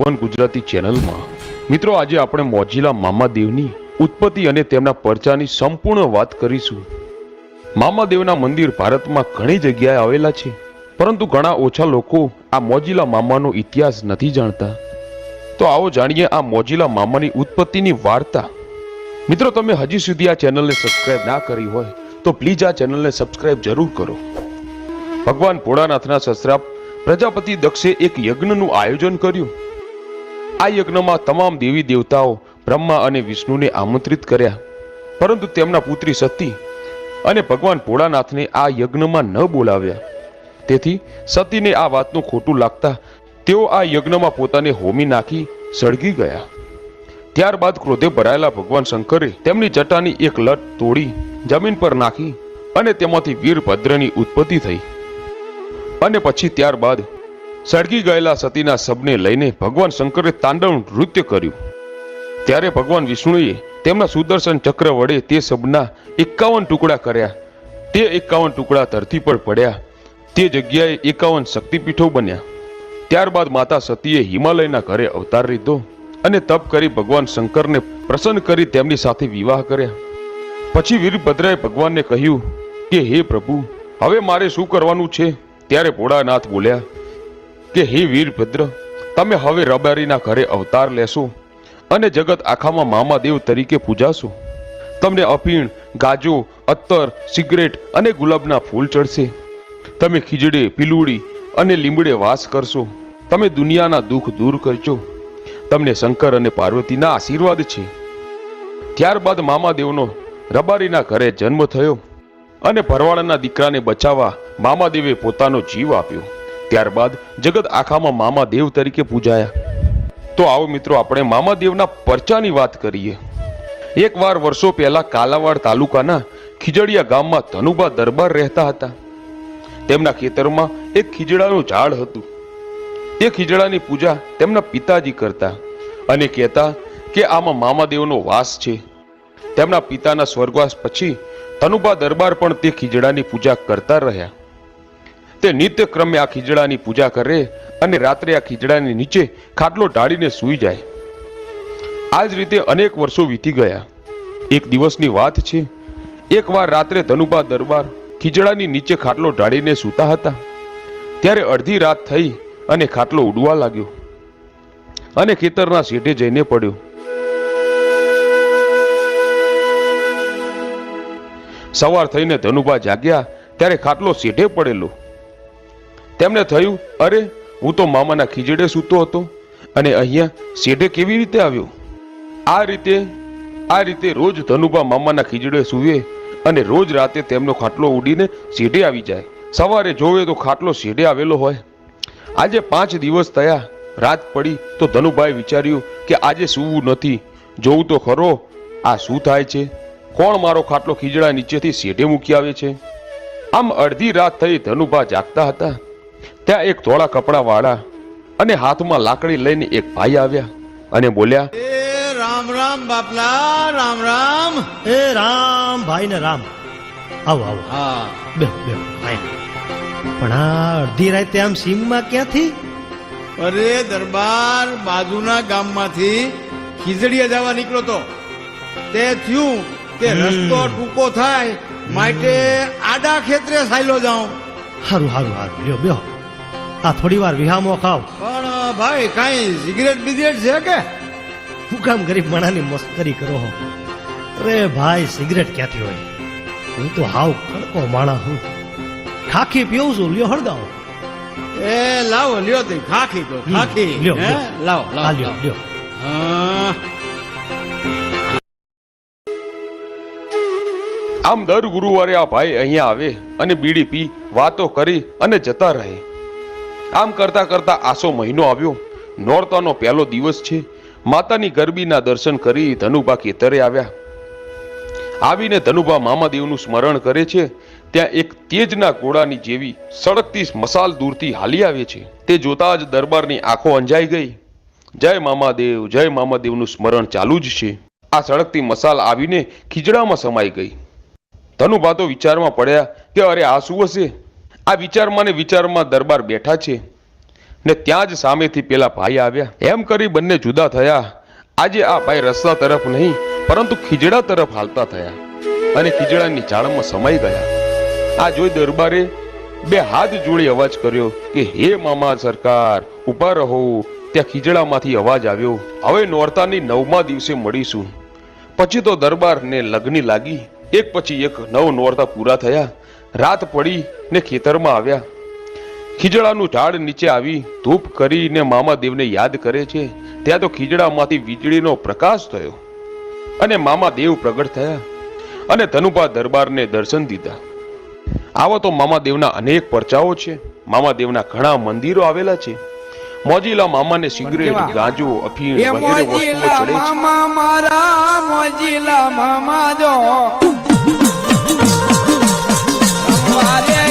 One Gujarati ચેનલમાં મિત્રો આજે આપણે મોજીલા મામાદેવની ઉત્પત્તિ અને તેમના પરચાની સંપૂર્ણ વાત કરીશું। મામાદેવના મંદિર ભારતમાં ઘણી જગ્યાએ આવેલા છે, પરંતુ ઘણા ઓછા લોકો આ મોજીલા મામાનો ઇતિહાસ નથી જાણતા। તો આવો જાણીએ આ મોજીલા મામાની ઉત્પત્તિની વાર્તા। મિત્રો તમે હજી સુધી આ ચેનલને સબસ્ક્રાઇબ ના કરી હોય તો પ્લીઝ આ ચેનલને સબસ્ક્રાઇબ જરૂર કરો। ભગવાન ભોળાનાથના સસરા પ્રજાપતિ દક્ષે એક યજ્ઞનું આયોજન કર્યું। આ યજ્ઞમાં તમામ દેવી દેવતાઓ બ્રહ્મા અને વિષ્ણુને આમંત્રિત કર્યા, પરંતુ તેમના પુત્રી સતી અને ભગવાન ભોળાનાથને આ યજ્ઞમાં ન બોલાવ્યા। તેથી સતીને આ વાતનું ખોટું લાગતા તેઓ આ યજ્ઞમાં પોતાને હોમી નાખી સળગી ગયા। ત્યારબાદ ક્રોધે ભરાયેલા ભગવાન શંકરે તેમની જટાની એક લટ તોડી જમીન પર નાખી અને તેમાંથી વીરભદ્રની ઉત્પત્તિ થઈ। અને પછી ત્યારબાદ સળગી ગયેલા સતીના શબને લઈને ભગવાન શંકરે તાંડવ નૃત્ય કર્યું। ત્યારે ભગવાન વિષ્ણુએ તેમના સુદર્શન ચક્ર વડે તે શબના 51 ટુકડા કર્યા। તે 51 ટુકડા ધરતી પર પડ્યા। તે જગ્યાએ 51 શક્તિપીઠો બન્યા। ત્યારબાદ માતા સતીએ હિમાલયના ઘરે અવતાર લીધો અને તપ કરી ભગવાન શંકરને પ્રસન્ન કરી તેમની સાથે વિવાહ કર્યા। પછી વીરભદ્રએ ભગવાનને કહ્યું કે હે પ્રભુ, હવે મારે શું કરવાનું છે? ત્યારે ભોળાનાથ બોલ્યા કે હે વીરભદ્ર, તમે હવે રબારીના ઘરે અવતાર લેશો અને જગત આખામાં મામાદેવ તરીકે પૂજાશો। તમને અફીણ, ગાજો, અત્તર, સિગરેટ અને ગુલાબના ફૂલ ચડશે। તમે ખીજડે, પીલુડી અને લીમડે વાસ કરશો। તમે દુનિયાના દુઃખ દૂર કરજો। તમને શંકર અને પાર્વતીના આશીર્વાદ છે। ત્યારબાદ મામાદેવનો રબારીના ઘરે જન્મ થયો અને ભરવાડના દીકરાને બચાવવા મામાદેવે પોતાનો જીવ આપ્યો। ત્યારબાદ જગત આખામાં મામાદેવ તરીકે પૂજાયા। તો આવો મિત્રો આપણે મામાદેવના પરચાની વાત કરીએ। એકવાર વર્ષો પહેલા કાલાવાડ તાલુકાના ખીજડીયા ગામમાં ધનુભા દરબાર રહેતા હતા। તેમના ખેતરમાં એક ખીજડાનું ઝાડ હતું। તે ખીજડાની પૂજા તેમના પિતાજી કરતા અને કહેતા કે આમાં મામાદેવનો વાસ છે। તેમના પિતાના સ્વર્ગવાસ પછી ધનુભા દરબાર પણ તે ખીજડાની પૂજા કરતા રહ્યા। તે નિત્ય ક્રમે આ ખીજડાની પૂજા કરે અને રાત્રે આ ખીજડાની નીચે ખાટલો ઢાળીને સૂઈ જાય। આ જ રીતે અનેક વર્ષો વીતી ગયા। એક દિવસની વાત છે, એકવાર રાત્રે ધનુભા દરબાર ખીજડાની નીચે ખાટલો ઢાળીને સૂતા હતા। ત્યારે અડધી રાત થઈ અને ખાટલો ઉડવા લાગ્યો અને ખેતરના શેઢે જઈને પડ્યો। સવાર થઈને ધનુભા જાગ્યા ત્યારે ખાટલો શેઢે પડેલો। તેમને થયું, અરે હું તો મામાના ખીજડે સૂતો હતો અને અહીંયા શેઢે કેવી રીતે આવ્યો? આ રીતે રોજ ધનુભા મામાના ખીજડે સૂવે અને રોજ રાતે તેમનો ખાટલો ઉડીને શેઢે આવી જાય। સવારે જોવે તો ખાટલો શેઢે આવેલો હોય। આજે 5 દિવસ થયા, રાત પડી તો ધનુભાઈએ વિચાર્યું કે આજે સૂવું નથી, જોવું તો ખરો આ શું થાય છે? કોણ મારો ખાટલો ખીજડા નીચેથી શેઢે મૂકી આવે છે? આમ અડધી રાત થઈ ધનુભા જાગતા હતા। ત્યાં એક ધોળા કપડા વાળા અને હાથમાં લાકડી લઈને એક ભાઈ આવ્યા અને બોલ્યા, રામ રામ બાપલા, રામ રામ। એ રામ ભાઈ ને રામ, આવો આવો, હા બેહો બેહો ભાઈ। પણ આ અડધી રાતે આમ સીમમાં ક્યાંથી? અરે દરબાર બાજુના ગામમાંથી ખીજડીયા જવા નીકળ્યો તો તે થયું કે રસ્તો ટૂંકો થાય માટે આડા ખેતરે સાયલો જાઉં। હારું હારું હારું, લ્યો બેહો, આ થોડી વાર વિહામો ખાવ। પણ ભાઈ કાંઈ સિગરેટ બિગરેટ છે કે? હું કામ ગરીબ માણાની મસ્કરી કરો હો? અરે ભાઈ સિગરેટ ક્યાંથી હોય? હું તો હાવ કડકો માણા હું, ખાખી પીવું છું, લ્યો હળગાવો। એ લાવો લ્યો તે ખાખી તો ખાખી, લ્યો, હે? લ્યો. લાવો આ લાવો લ્યો લ્યો। હા આમ દર ગુરુવારે આ ભાઈ અહીંયા આવે અને બીડી પી વાતો કરી અને જતા રહે। આમ કરતા કરતા આસો મહિનો આવ્યો। નોરતાનો પહેલો દિવસ છે। માતાની ગરબીના દર્શન કરી ધનુભા ખેતરે આવ્યા। આવીને ધનુભા મામાદેવનું સ્મરણ કરે છે। ત્યાં એક તેજના ઘોડાની જેવી સળગતી મસાલ દૂરથી હાલી આવે છે। તે જોતા જ દરબારની આંખો અંજાઈ ગઈ। જય મામાદેવ, જય મામાદેવનું સ્મરણ ચાલુ જ છે। આ સળગતી મસાલ આવીને ખીજડામાં સમાઈ ગઈ। ધનુભા તો વિચારમાં પડ્યા કે અરે આ શું હશે? આ વિચારમાં ને વિચારમાં દરબાર બેઠા છે। ને ત્યાં જ સામેથી પેલા ભાઈ આવ્યા. એમ કરી બંને જુદા થયા. આજે આ ભાઈ રસ્તા તરફ નહીં પરંતુ ખીજડા તરફ હાલતા થયા અને ખીજડાની ઝાડમાં સમાઈ ગયા. આ જોઈ દરબારે બે હાથ જોડી અવાજ કર્યો કે હે મામા સરકાર ઊભા રહો. ત્યાં ખીજડામાંથી અવાજ આવ્યો, હવે નોરતાની 9મા દિવસે મળીશું. પછી તો દરબારને લગ્ન લાગી. એક પછી એક 9 નોરતા પૂરા થયા. રાત પડી ને ખેતરમાં આવ્યા. ખીજડાનું ઝાડ નીચે આવી ધૂપ કરીને મામાદેવને યાદ કરે છે. ત્યાં તો ખીજડામાંથી વીજળીનો પ્રકાશ થયો અને મામાદેવ પ્રગટ થયા અને ધનુભા દરબારને દર્શન દીધા. આવા તો મામાદેવના અનેક પરચાઓ છે. મામાદેવના ઘણા મંદિરો આવેલા છે. મોજીલા મામાને સિગરેટ, ગાંજો, અફીણ વગેરે વસ્તુઓ ચડે છે. મારા મોજીલા મામા જો વારે